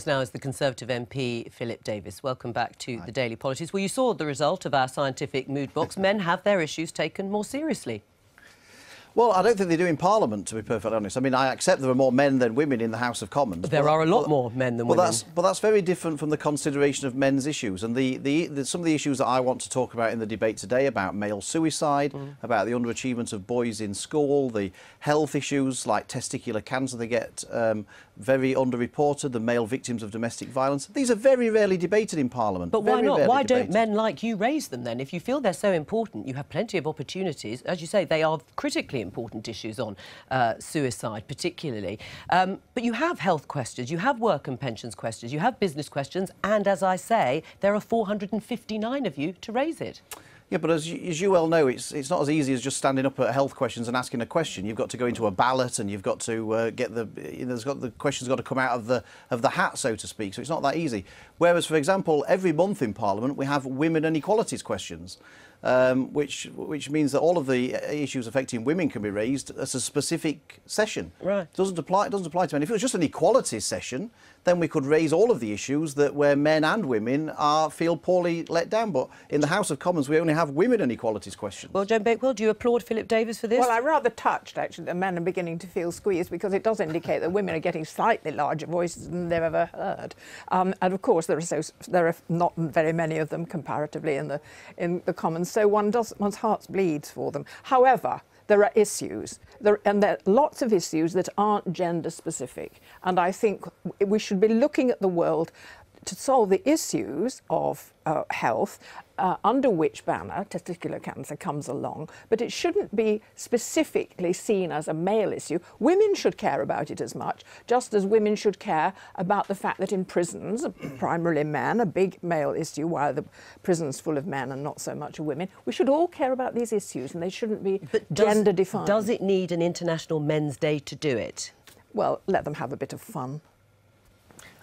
This now is the Conservative MP, Phillip Davies. Welcome back to the Daily Politics. Well, you saw the result of our scientific mood box. Men have their issues taken more seriously. Well, I don't think they do in Parliament, to be perfectly honest. I mean, I accept there are more men than women in the House of Commons. There are a lot more men than women. But that's very different from the consideration of men's issues. And some of the issues that I want to talk about in the debate today about male suicide, about the underachievement of boys in school, the health issues like testicular cancer, they get very underreported, the male victims of domestic violence. These are very rarely debated in Parliament. But why not? Why don't men like you raise them then? If you feel they're so important, you have plenty of opportunities. As you say, they are critically important issues on suicide particularly. But you have health questions, you have work and pensions questions, you have business questions, and as I say, there are 459 of you to raise it. Yeah, but as you well know, it's not as easy as just standing up at health questions and asking a question. You've got to go into a ballot, and you've got to get the questions got to come out of the hat, so to speak. So it's not that easy. Whereas, for example, every month in Parliament we have women and equalities questions, which means that all of the issues affecting women can be raised as a specific session. Right. It doesn't apply to men. If it was just an equalities session, then we could raise all of the issues where men and women feel poorly let down. But in the House of Commons, we only have women and equalities questions. Well, Joan Bakewell, do you applaud Phillip Davies for this? Well, I'm rather touched, actually, that men are beginning to feel squeezed, because it does indicate that women are getting slightly larger voices than they've ever heard. And of course, there are not very many of them comparatively in the Commons, so one's heart bleeds for them. However, there are issues, and there are lots of issues that aren't gender specific. And I think we should be looking at the world to solve the issues of health, under which banner testicular cancer comes along, but it shouldn't be specifically seen as a male issue. Women should care about it as much, just as women should care about the fact that in prisons, primarily men, a big male issue, while the prison's full of men and not so much women. We should all care about these issues, and they shouldn't be gender defined. Does it need an International Men's Day to do it? Well, let them have a bit of fun.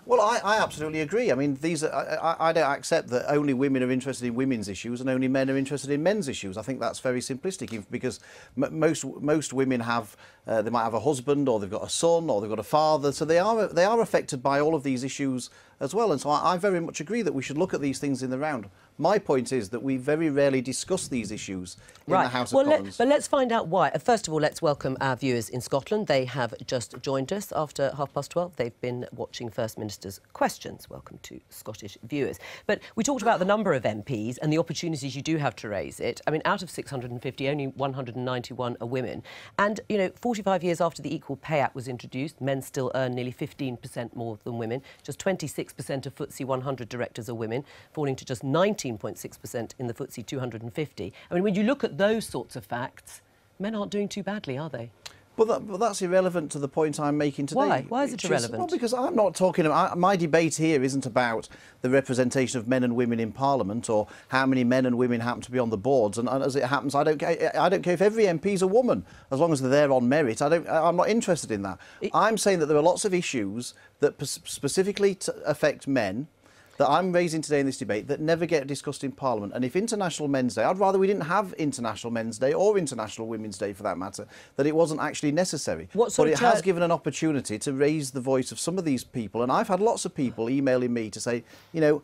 Well, I absolutely agree. I mean, I don't accept that only women are interested in women's issues and only men are interested in men's issues. I think that's very simplistic, because most women have they might have a husband, or they've got a son, or they've got a father, so they are affected by all of these issues as well. And so I very much agree that we should look at these things in the round. My point is that we very rarely discuss these issues in the House of Commons. But let's find out why. First of all, let's welcome our viewers in Scotland. They have just joined us after 12:30. They've been watching First Minister's questions. Welcome to Scottish viewers. But we talked about the number of MPs and the opportunities you do have to raise it. I mean, out of 650, only 191 are women. And, you know, 45 years after the Equal Pay Act was introduced, men still earn nearly 15% more than women. Just 26% of FTSE 100 directors are women, falling to just 19.6% in the FTSE 250. I mean, when you look at those sorts of facts, men aren't doing too badly, are they? Well, that's irrelevant to the point I'm making today. Why? Why is it irrelevant? Well, because I'm not talking about... My debate here isn't about the representation of men and women in Parliament, or how many men and women happen to be on the boards. And as it happens, I don't care if every MP is a woman, as long as they're there on merit. I'm not interested in that. I'm saying that there are lots of issues that specifically affect men that I'm raising today in this debate that never get discussed in Parliament. And if International Men's Day, I'd rather we didn't have International Men's Day or International Women's Day for that matter, that it wasn't actually necessary. But it has given an opportunity to raise the voice of some of these people. And I've had lots of people emailing me to say, you know,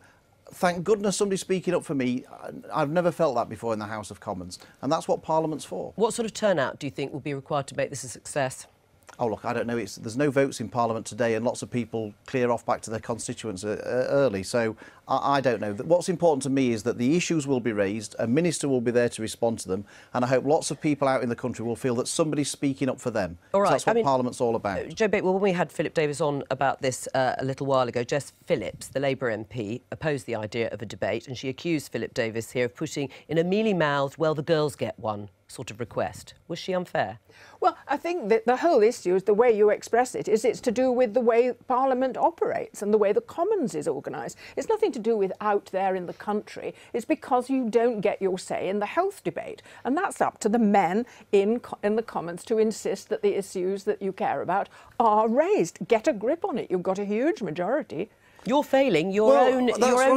thank goodness somebody's speaking up for me. I've never felt that before in the House of Commons. And that's what Parliament's for. What sort of turnout do you think will be required to make this a success? Oh, look, I don't know. There's no votes in Parliament today, and lots of people clear off back to their constituents early. So I don't know. What's important to me is that the issues will be raised, a minister will be there to respond to them, and I hope lots of people out in the country will feel that somebody's speaking up for them. All right. That's what Parliament's all about. Joe Bakewell, when we had Phillip Davies on about this a little while ago, Jess Phillips, the Labour MP, opposed the idea of a debate, and she accused Phillip Davies here of putting in a mealy-mouthed, well, the girls get one sort of request. Was she unfair? Well, I think that the whole issue is the way you express it. It's to do with the way Parliament operates and the way the Commons is organised. It's nothing to do with out there in the country. It's because you don't get your say in the health debate. And that's up to the men in the Commons to insist that the issues that you care about are raised. Get a grip on it. You've got a huge majority. You're failing your own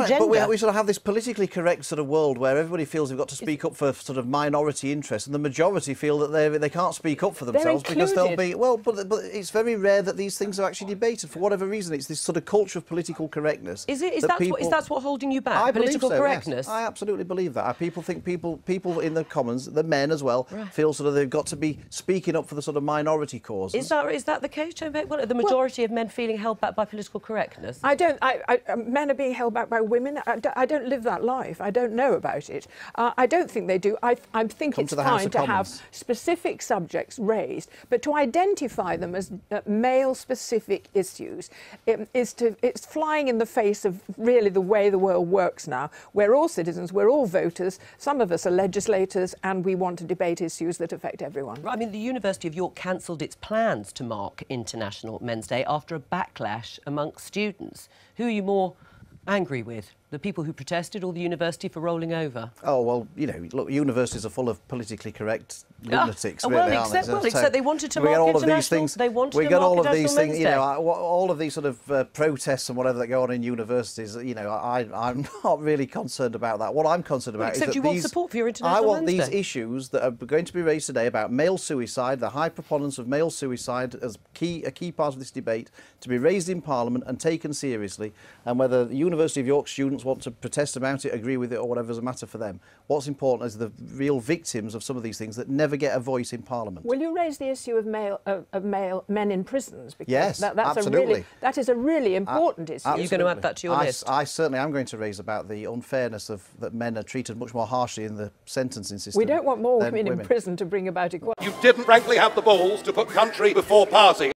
gender. But we sort of have this politically correct sort of world where everybody feels they've got to speak up for sort of minority interests, and the majority feel that they can't speak up for themselves because they'll be... Well, but it's very rare that these things are actually debated. For whatever reason, it's this sort of culture of political correctness. Is that what's holding you back? I Political believe so, correctness? Yes. I absolutely believe that. People think people in the Commons, the men as well, feel sort of they've got to be speaking up for the sort of minority causes. Is that the case, Joan Baker? Well, the majority of men feeling held back by political correctness? Men are being held back by women. I don't live that life. I don't know about it. I don't think they do. I think it's fine to have specific subjects raised, but to identify them as male-specific issues it's flying in the face of really the way the world works now. We're all citizens, we're all voters, some of us are legislators, and we want to debate issues that affect everyone. I mean, the University of York cancelled its plans to mark International Men's Day after a backlash amongst students. Who are you more angry with? The people who protested or the university for rolling over? Oh, well, you know, look, universities are full of politically correct lunatics, really, aren't they? Except they wanted to mark international... They wanted to mark International Men's Day. You know, all of these sort of protests and whatever that go on in universities, you know, I'm not really concerned about that. What I'm concerned about is that you want support for your International Men's Day. I want these issues that are going to be raised today about male suicide, the high preponderance of male suicide as a key part of this debate, to be raised in Parliament and taken seriously, and whether the University of York students want to protest about it, agree with it, or whatever is a matter for them. What's important is the real victims of some of these things that never get a voice in Parliament. Will you raise the issue of male men in prisons? Because yes, that's absolutely. That is a really important issue. Are you going to add that to your list? I certainly am going to raise about the unfairness of that men are treated much more harshly in the sentencing system. We don't want more women in prison to bring about equality. You didn't frankly have the balls to put country before party.